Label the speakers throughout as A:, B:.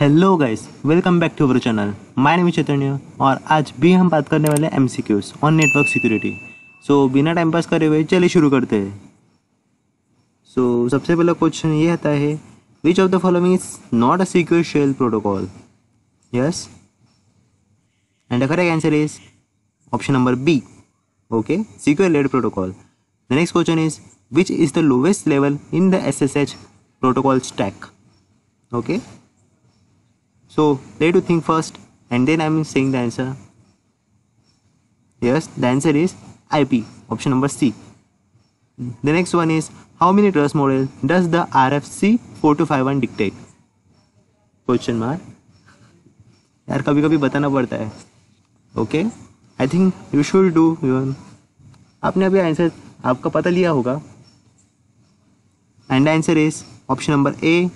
A: Hello guys, welcome back to our channel. My name is Chaitanya और आज भी हम बात करने वाले MCQs on network security. So बिना टाइम पास करे हुए चलिए शुरू करते हैं। सबसे पहला क्वेश्चन ये आता है, which of the following is not a secure shell protocol? Yes, and the correct answer is option number B, okay, secure led protocol. The next question is, which is the lowest level in the SSH protocol stack? Okay, so try to think first and then I'm saying the answer. Yes, the answer is IP, option number C. The next one is, how many trust model does the RFC 4251 dictate? Question mark. यार कभी कभी बताना पड़ता है। Okay, I think you should do your. आपने अभी answer आपका पता लिया होगा and answer is option number A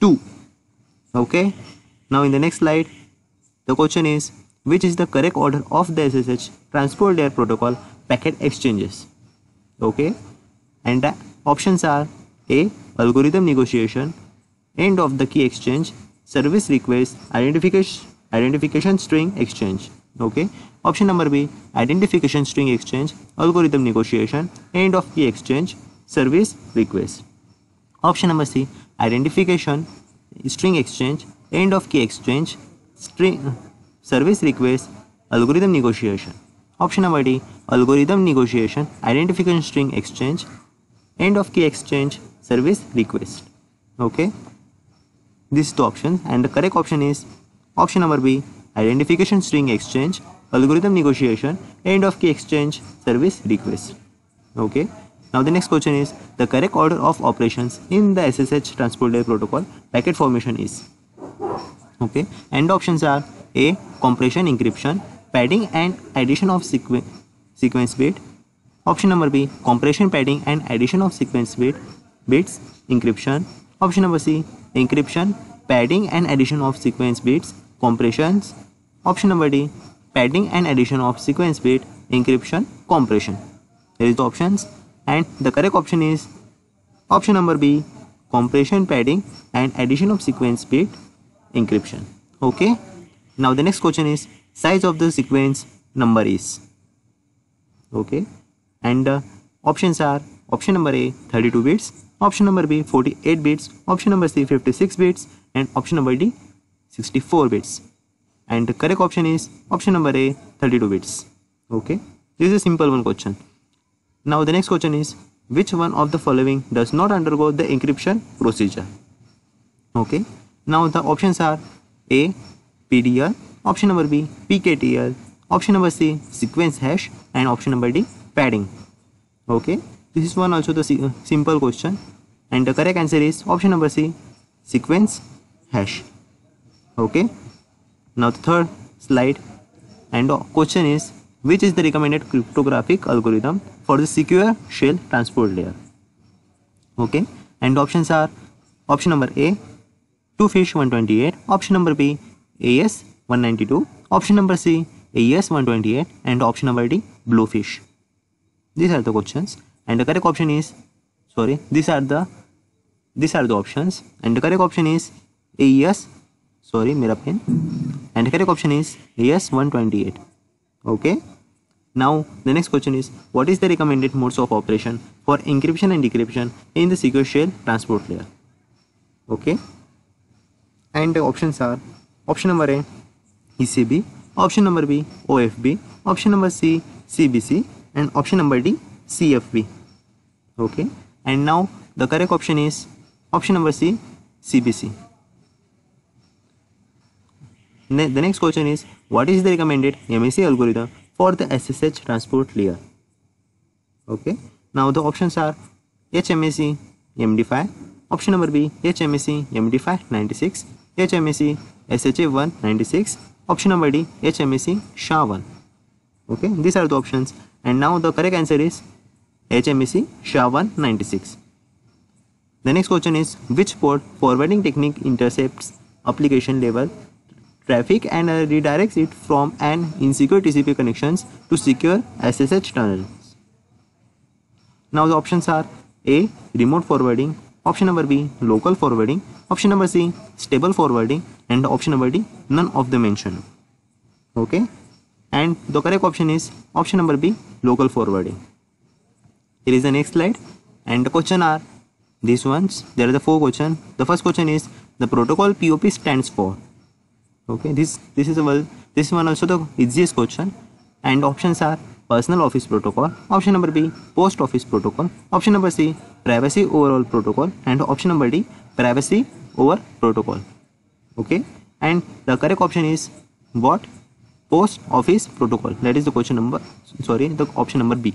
A: 2. Okay, now in the next slide the question is, which is the correct order of the SSH transport layer protocol packet exchanges? Okay, and the options are A, algorithm negotiation, end of the key exchange, service request, identification string exchange. Okay, option number B, identification string exchange, algorithm negotiation, end of key exchange, service request. Option number C, identification string exchange, end of key exchange, string service request, algorithm negotiation. Option number D, algorithm negotiation, identification string exchange, end of key exchange, service request. Okay, these two options and the correct option is option number B, identification string exchange, algorithm negotiation, end of key exchange, service request. Okay, now the next question is, the correct order of operations in the SSH transport layer protocol packet formation is? Okay, and the options are A, compression encryption, padding and addition of sequence bit. Option number B, compression, padding and addition of sequence bits encryption. Option number C, encryption, padding and addition of sequence bits compressions. Option number D, padding and addition of sequence bit encryption compression. Here is the options and the correct option is option number B, compression, padding and addition of sequence bit encryption. Okay, now the next question is, size of the sequence number is? Okay, and the options are option number A 32 bits, option number B 48 bits, option number C 56 bits and option number D 64 bits, and the correct option is option number A 32 bits. Okay, this is a simple one question. Now the next question is, which one of the following does not undergo the encryption procedure? Okay, now the options are A, PDL, option number B, PKTL, option number C, sequence hash and option number D, padding. Okay, this is one also the simple question and the correct answer is option number C, sequence hash. Okay, now the third slide and the question is, which is the recommended cryptographic algorithm for the secure shell transport layer? Okay, and the options are option number A, 2FISH-128, option number B, AES-192, option number C, AES-128 and option number D, Bluefish. These are the questions and the correct option is, sorry, these are the options and the correct option is AES, sorry mera pen, and the correct option is AES-128. Okay, now the next question is, what is the recommended modes of operation for encryption and decryption in the secure shell transport layer? Okay, and the options are option number A, ECB, option number B, OFB, option number C, CBC and option number D, CFB. Okay, and now the correct option is option number C, CBC. The next question is, what is the recommended MAC algorithm for the SSH transport layer? Okay, now the options are HMAC MD5, option number B, HMAC MD5 96, HMAC SHA1 96, option number D, HMAC SHA1. Okay, these are the options and now the correct answer is HMAC SHA1 96. The next question is, which port forwarding technique intercepts application level traffic and redirects it from an insecure TCP connections to secure SSH tunnels? Now the options are A, remote forwarding, option number B, local forwarding, option number C, stable forwarding, and option number D, none of the mentioned. Okay, and the correct option is option number B, local forwarding. Here is the next slide, and the question are these ones. There are the 4 questions. The first question is the protocol POP stands for. Okay, this is one also the easiest question, and options are personal office protocol, option number B, post office protocol, option number C, privacy overall protocol, and option number D, privacy over protocol. Okay, and the correct option is what? Post office protocol. That is the the option number B.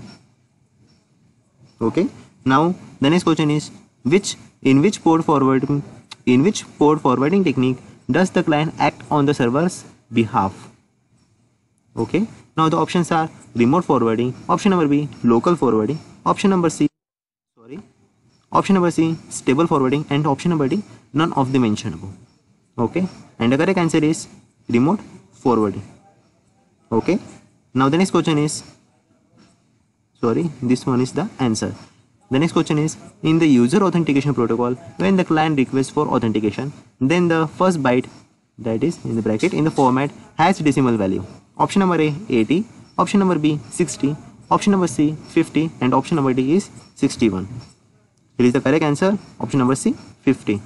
A: Okay, now the next question is in which port forwarding technique does the client act on the server's behalf? Okay, now the options are remote forwarding, option number B, local forwarding, option number C, stable forwarding, and option number D, none of the mentioned above. Okay, and the correct answer is remote forwarding. Okay, now the next question is, this one is the answer. The next question is, in the user authentication protocol, when the client requests for authentication, then the first byte, that is in the bracket, in the format has decimal value. Option number A, 80, option number B, 60, option number C, 50, and option number D is 61. Here is the correct answer, option number C, 50.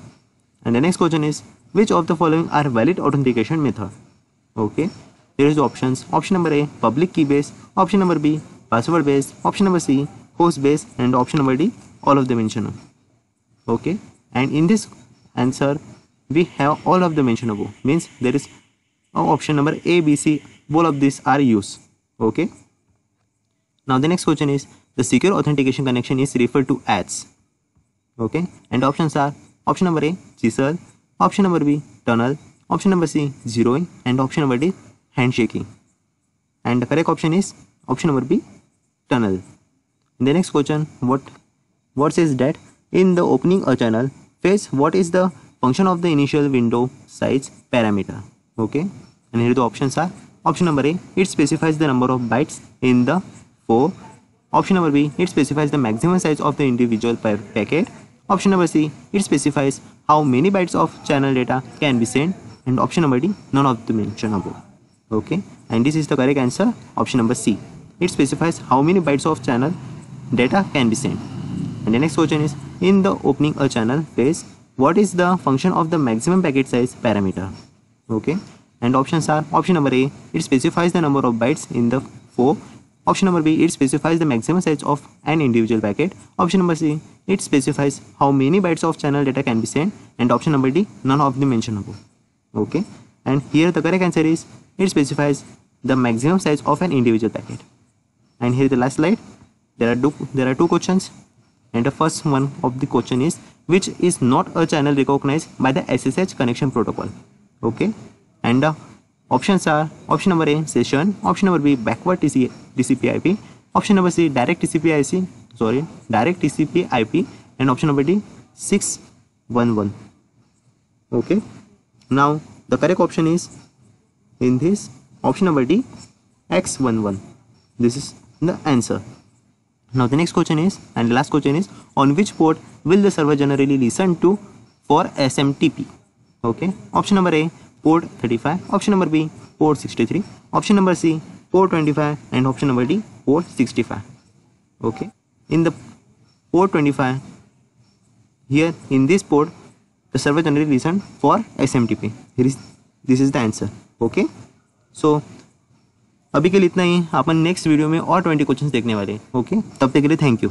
A: And the next question is, which of the following are valid authentication method? Okay, here is the options. Option number A, public key based, option number B, password based, option number C, host based, and option number D, all of the mentioned. Okay, and in this answer we have all of the mentioned above, means there is option number A, B, C, all of these are used. Okay, now the next question is, the secure authentication connection is referred to as. Okay, and options are option number A, chisel, option number B, tunnel, option number C, zeroing, and option number D, handshaking. And the correct option is option number B, tunnel. In the next question, what says that in the opening a channel phase, what is the function of the initial window size parameter? Okay, and here the options are option number A, it specifies the number of bytes in the 4. Option number B, it specifies the maximum size of the individual packet. Option number C, it specifies how many bytes of channel data can be sent, and option number D, none of the mentioned above. Okay, and this is the correct answer, option number C, it specifies how many bytes of channel data can be sent. And the next question is, in the opening a channel phase, what is the function of the maximum packet size parameter? Okay, and options are option number A, it specifies the number of bytes in the 4. Option number B, it specifies the maximum size of an individual packet. Option number C, it specifies how many bytes of channel data can be sent, and option number D, none of the mentioned above. Okay, and here the correct answer is, it specifies the maximum size of an individual packet. And here the last slide, there are two questions, and the first one of the question is, which is not a channel recognized by the SSH connection protocol? Okay, and the options are option number A, session, option number B, backward TCP/IP, option number C, direct TCP/IP, and option number D, 611. Okay, now the correct option is in this option number D, X11. This is the answer. Now the next question is, and the last question is, on which port will the server generally listen to for SMTP? Okay, option number A, port 35, option number B, port 63, option number C, port 25, and option number D, port 65. Okay, in the port 25, here in this port the server generally listen for SMTP. This is the answer. Okay, so अभी के लिए इतना ही, अपन next video में और 20 questions देखने वाले हैं. Okay, तब तक के लिए थैंक यू.